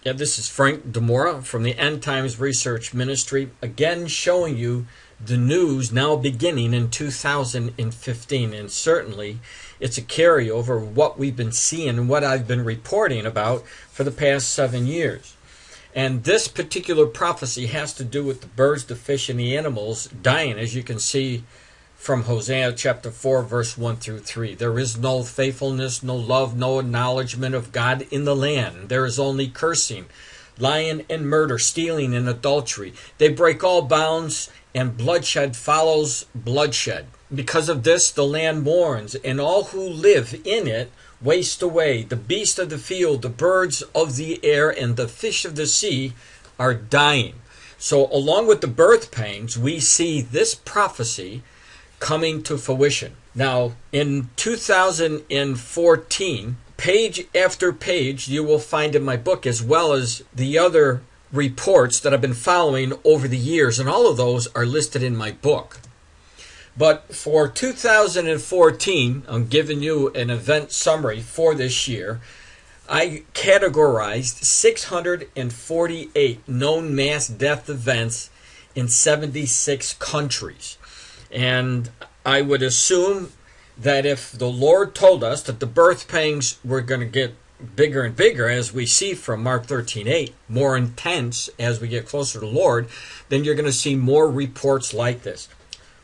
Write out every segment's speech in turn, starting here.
Yeah, this is Frank DiMora from the End Times Research Ministry, again showing you the news now beginning in 2015. And certainly it's a carryover of what we've been seeing and what I've been reporting about for the past 7 years. And this particular prophecy has to do with the birds, the fish, and the animals dying, as you can see from Hosea chapter 4, verse 1 through 3. There is no faithfulness, no love, no acknowledgement of God in the land. There is only cursing, lying, and murder, stealing, and adultery. They break all bounds, and bloodshed follows bloodshed. Because of this, the land mourns, and all who live in it waste away. The beasts of the field, the birds of the air, and the fish of the sea are dying. So along with the birth pains, we see this prophecy coming to fruition. Now, in 2014, page after page, you will find in my book, as well as the other reports that I've been following over the years, and all of those are listed in my book. But for 2014, I'm giving you an event summary for this year. I categorized 648 known mass death events in 76 countries. And I would assume that if the Lord told us that the birth pangs were going to get bigger and bigger, as we see from Mark 13:8, more intense as we get closer to the Lord, then you're going to see more reports like this.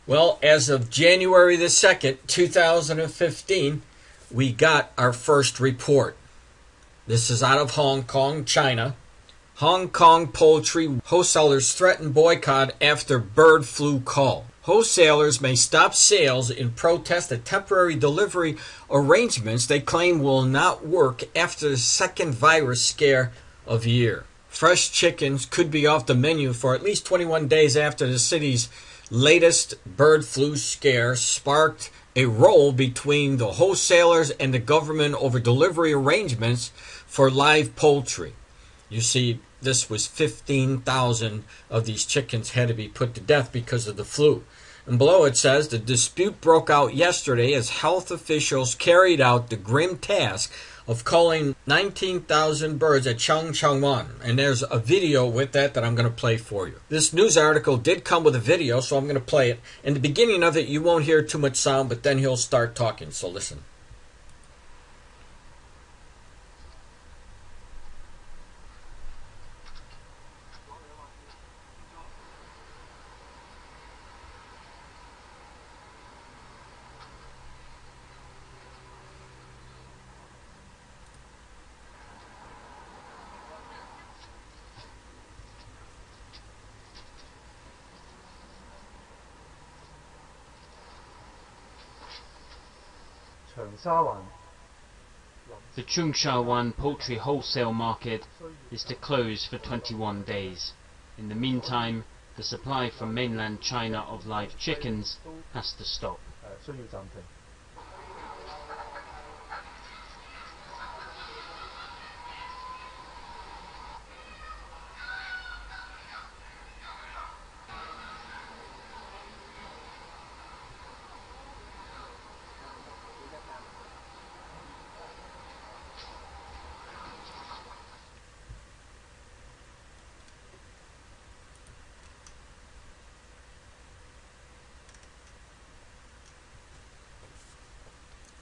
Well, as of January the 2nd, 2015, we got our first report. This is out of Hong Kong, China. Hong Kong poultry wholesalers threaten boycott after bird flu call. Wholesalers may stop sales in protest at temporary delivery arrangements they claim will not work after the second virus scare of the year. Fresh chickens could be off the menu for at least 21 days after the city's latest bird flu scare sparked a row between the wholesalers and the government over delivery arrangements for live poultry. You see, this was 15,000 of these chickens had to be put to death because of the flu. And below it says, the dispute broke out yesterday as health officials carried out the grim task of culling 19,000 birds at Changchangwan. And there's a video with that I'm going to play for you. This news article did come with a video, so I'm going to play it. In the beginning of it, you won't hear too much sound, but then he'll start talking, so listen. 长沙湾 The Chungsha-wan poultry wholesale market is to close for 21 days. In the meantime, the supply from mainland China of live chickens has to stop. 需要暫停。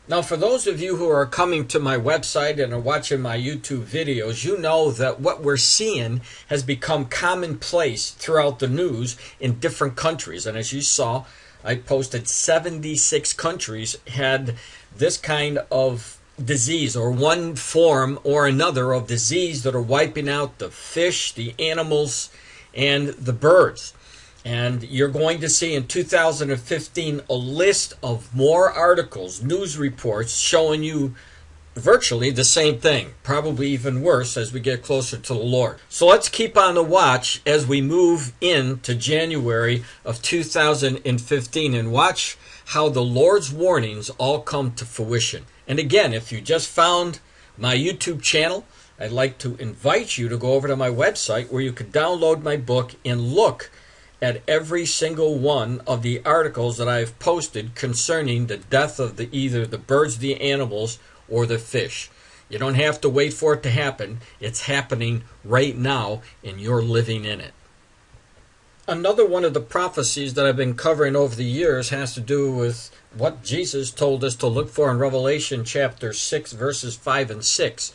Now, for those of you who are coming to my website and are watching my YouTube videos, you know that what we're seeing has become commonplace throughout the news in different countries. And as you saw, I posted 76 countries had this kind of disease or one form or another of disease that are wiping out the fish, the animals, and the birds. And you're going to see in 2015 a list of more articles, news reports, showing you virtually the same thing, probably even worse as we get closer to the Lord. So let's keep on the watch as we move into January of 2015 and watch how the Lord's warnings all come to fruition. And again, if you just found my YouTube channel, I'd like to invite you to go over to my website where you can download my book and look at every single one of the articles that I've posted concerning the death of either the birds, the animals, or the fish. You don't have to wait for it to happen. It's happening right now, and you're living in it. Another one of the prophecies that I've been covering over the years has to do with what Jesus told us to look for in Revelation chapter 6, verses 5 and 6.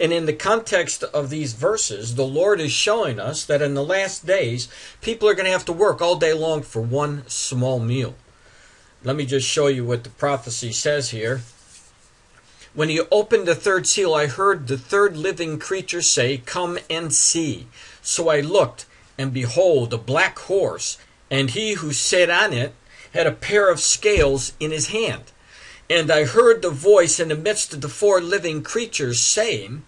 And in the context of these verses, the Lord is showing us that in the last days, people are going to have to work all day long for one small meal. Let me just show you what the prophecy says here. When he opened the third seal, I heard the third living creature say, "Come and see." So I looked, and behold, a black horse, and he who sat on it had a pair of scales in his hand. And I heard the voice in the midst of the four living creatures saying,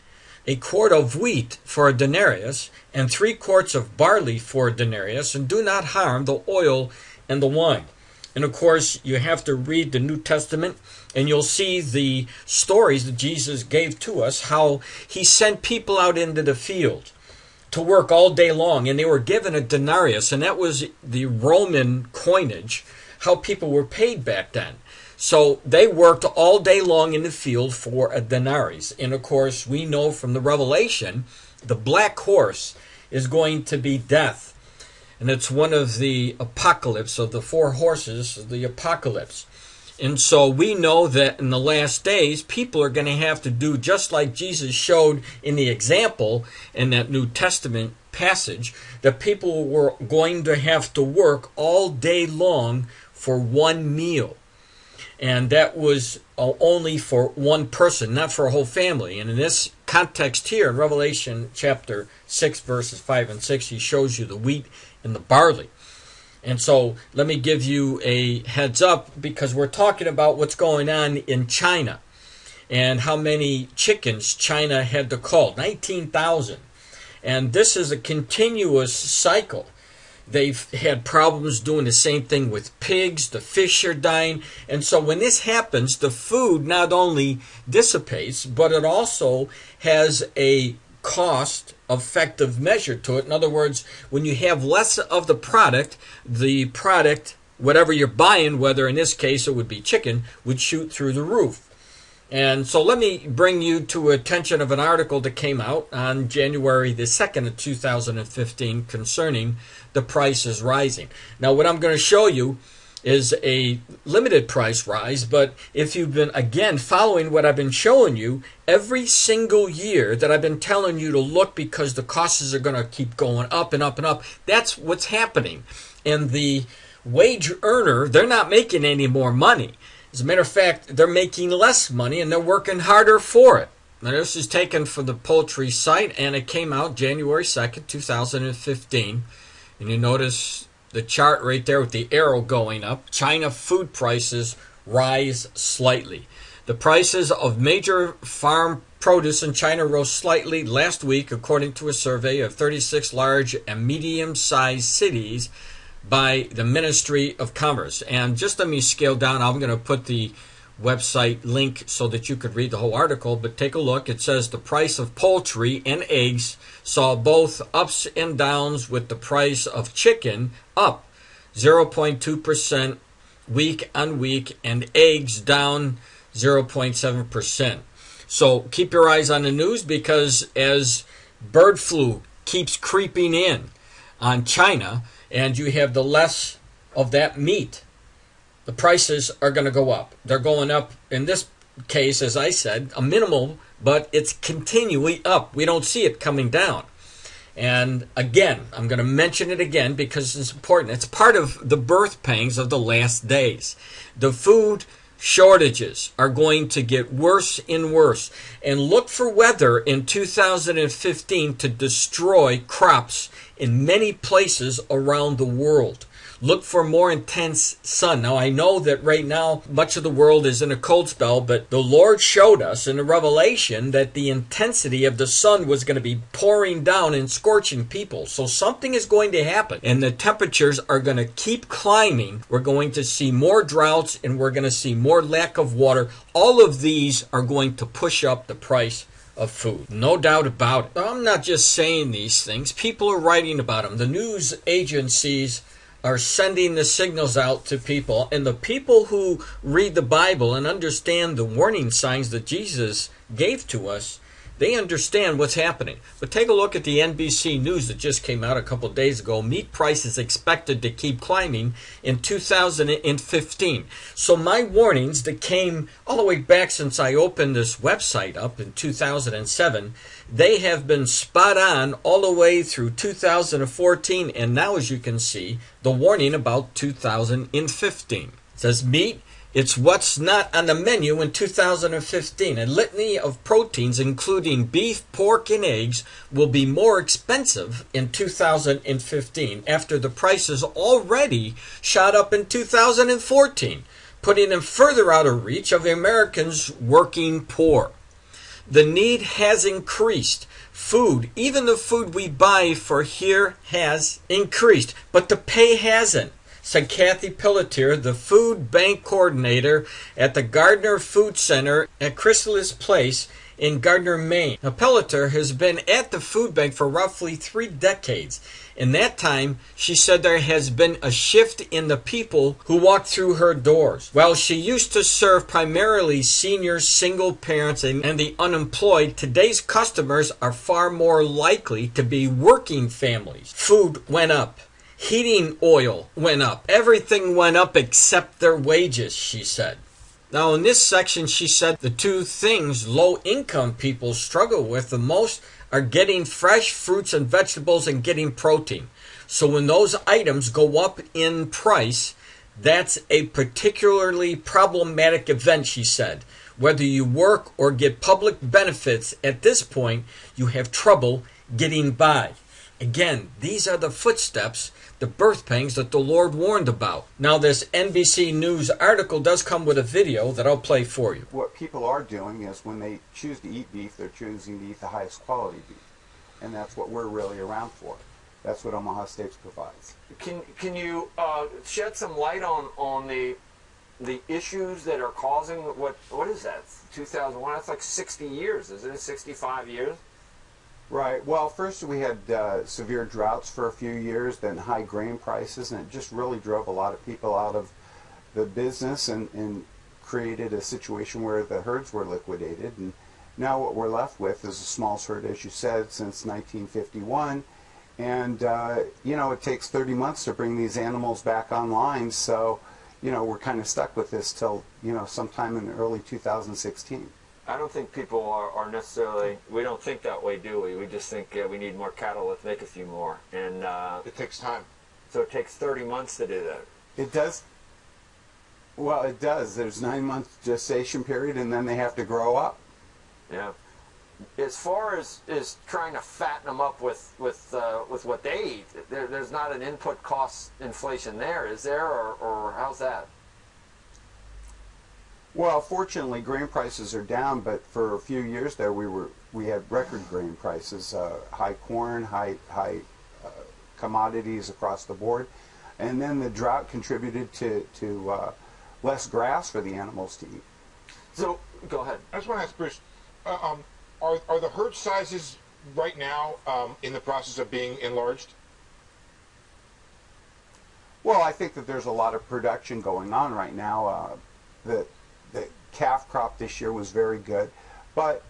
"A quart of wheat for a denarius, and 3 quarts of barley for a denarius, and do not harm the oil and the wine." And of course, you have to read the New Testament, and you'll see the stories that Jesus gave to us, how he sent people out into the field to work all day long, and they were given a denarius, and that was the Roman coinage, how people were paid back then. So they worked all day long in the field for a denarius. And of course, we know from the Revelation, the black horse is going to be death. And it's one of the apocalypse of the 4 horses of the apocalypse. And so we know that in the last days, people are going to have to do just like Jesus showed in the example in that New Testament passage, that people were going to have to work all day long for one meal. And that was only for one person, not for a whole family. And in this context here, in Revelation chapter 6, verses 5 and 6, he shows you the wheat and the barley. And so let me give you a heads up, because we're talking about what's going on in China and how many chickens China had to cull, 19,000. And this is a continuous cycle. They've had problems doing the same thing with pigs. The fish are dying. And so when this happens, the food not only dissipates, but it also has a cost-effective measure to it. In other words, when you have less of the product, whatever you're buying, whether in this case it would be chicken, would shoot through the roof. And so let me bring you to attention of an article that came out on January the 2nd of 2015 concerning the prices rising. Now, what I'm going to show you is a limited price rise, but if you've been, again, following what I've been showing you, every single year that I've been telling you to look because the costs are going to keep going up and up and up, that's what's happening. And the wage earner, they're not making any more money. As a matter of fact, they're making less money and they're working harder for it. Now, this is taken from the poultry site, and it came out January 2nd, 2015. And you notice the chart right there with the arrow going up. China food prices rise slightly. The prices of major farm produce in China rose slightly last week, according to a survey of 36 large and medium-sized cities by the Ministry of Commerce. And just let me scale down. I'm going to put the website link so that you could read the whole article, but take a look. It says the price of poultry and eggs saw both ups and downs, with the price of chicken up 0.2% week on week and eggs down 0.7%. So keep your eyes on the news, because as bird flu keeps creeping in on China and you have the less of that meat, the prices are going to go up. They're going up, in this case, as I said, a minimal, but it's continually up. We don't see it coming down. And again, I'm going to mention it again because it's important. It's part of the birth pangs of the last days. The food shortages are going to get worse and worse. And look for weather in 2015 to destroy crops in many places around the world. Look for more intense sun. Now, I know that right now much of the world is in a cold spell, but the Lord showed us in the Revelation that the intensity of the sun was going to be pouring down and scorching people. So something is going to happen, and the temperatures are going to keep climbing. We're going to see more droughts, and we're going to see more lack of water. All of these are going to push up the price of food. No doubt about it. I'm not just saying these things. People are writing about them. The news agencies are sending the signals out to people, and the people who read the Bible and understand the warning signs that Jesus gave to us, they understand what's happening. But take a look at the NBC News that just came out a couple of days ago. Meat prices expected to keep climbing in 2015. So my warnings that came all the way back since I opened this website up in 2007, they have been spot on all the way through 2014. And now, as you can see, the warning about 2015. It says meat, it's what's not on the menu in 2015. A litany of proteins, including beef, pork, and eggs, will be more expensive in 2015 after the prices already shot up in 2014, putting them further out of reach of the Americans' working poor. The need has increased. Food, even the food we buy for here, has increased, but the pay hasn't, said Kathy Pelletier, the food bank coordinator at the Gardner Food Center at Chrysalis Place in Gardner, Maine. Now, Pelletier has been at the food bank for roughly 3 decades. In that time, she said there has been a shift in the people who walk through her doors. While she used to serve primarily seniors, single parents, and the unemployed, today's customers are far more likely to be working families. Food went up. Heating oil went up. Everything went up except their wages, she said. Now, in this section, she said the 2 things low-income people struggle with the most are getting fresh fruits and vegetables and getting protein. So when those items go up in price, that's a particularly problematic event, she said. Whether you work or get public benefits, at this point, you have trouble getting by. Again, these are the footsteps, the birth pangs that the Lord warned about. Now, this NBC News article does come with a video that I'll play for you. What people are doing is when they choose to eat beef, they're choosing to eat the highest quality beef. And that's what we're really around for. That's what Omaha Steaks provides. Can you shed some light on the issues that are causing what is that? 2001? That's like 60 years, isn't it? 65 years? Right. Well, first we had severe droughts for a few years, then high grain prices, and it just really drove a lot of people out of the business and created a situation where the herds were liquidated. And now what we're left with is a small herd, as you said, since 1951. And, it takes 30 months to bring these animals back online. So, we're kind of stuck with this till, sometime in early 2016. I don't think people are necessarily, we don't think that way, do we? We just think we need more cattle, let's make a few more. And it takes time. So it takes 30 months to do that. It does. Well, it does. There's 9-month gestation period, and then they have to grow up. Yeah. As far as trying to fatten them up with what they eat, there's not an input cost inflation there, is there, or how's that? Well, fortunately, grain prices are down, but for a few years there, we had record grain prices, high corn, high commodities across the board, and then the drought contributed to less grass for the animals to eat. So, go ahead. I just want to ask Bruce, are the herd sizes right now in the process of being enlarged? Well, I think that there's a lot of production going on right now. The calf crop this year was very good, but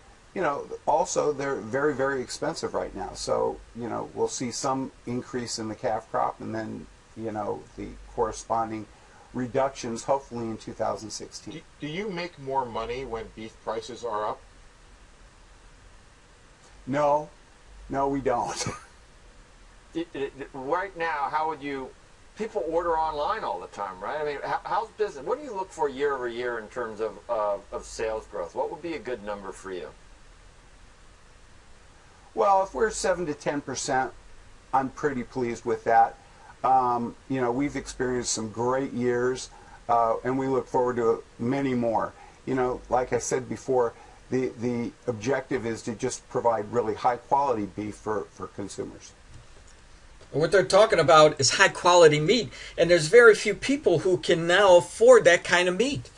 also they're very, very expensive right now. So we'll see some increase in the calf crop, and then the corresponding reductions hopefully in 2016. Do you make more money when beef prices are up? No, we don't. Right now, how would you? People order online all the time, right? I mean, how's business? What do you look for year over year in terms of sales growth? What would be a good number for you? Well, if we're 7 to 10%, I'm pretty pleased with that. We've experienced some great years, and we look forward to many more. Like I said before, the objective is to just provide really high quality beef for consumers. What they're talking about is high quality meat, and there's very few people who can now afford that kind of meat.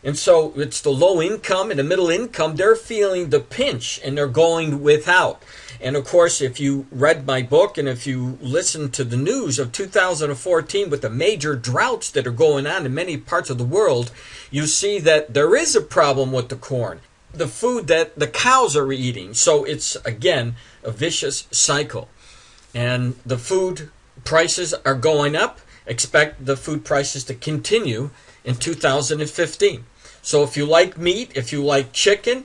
And so it's the low income and the middle income, they're feeling the pinch and they're going without. And of course, if you read my book and if you listen to the news of 2014 with the major droughts that are going on in many parts of the world, you see that there is a problem with the corn, the food that the cows are eating. So it's, again, a vicious cycle. And the food prices are going up. Expect the food prices to continue in 2015. So if you like meat, if you like chicken,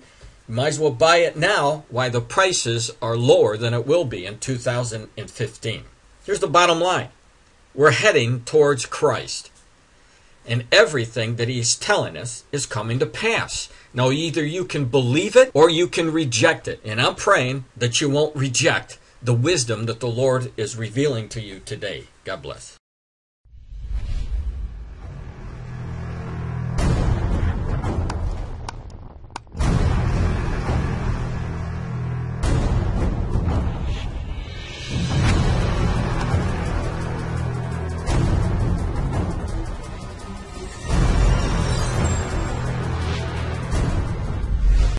you might as well buy it now while the prices are lower than it will be in 2015. Here's the bottom line. We're heading towards Christ. And everything that he's telling us is coming to pass. Now, either you can believe it or you can reject it. And I'm praying that you won't reject the wisdom that the Lord is revealing to you today. God bless.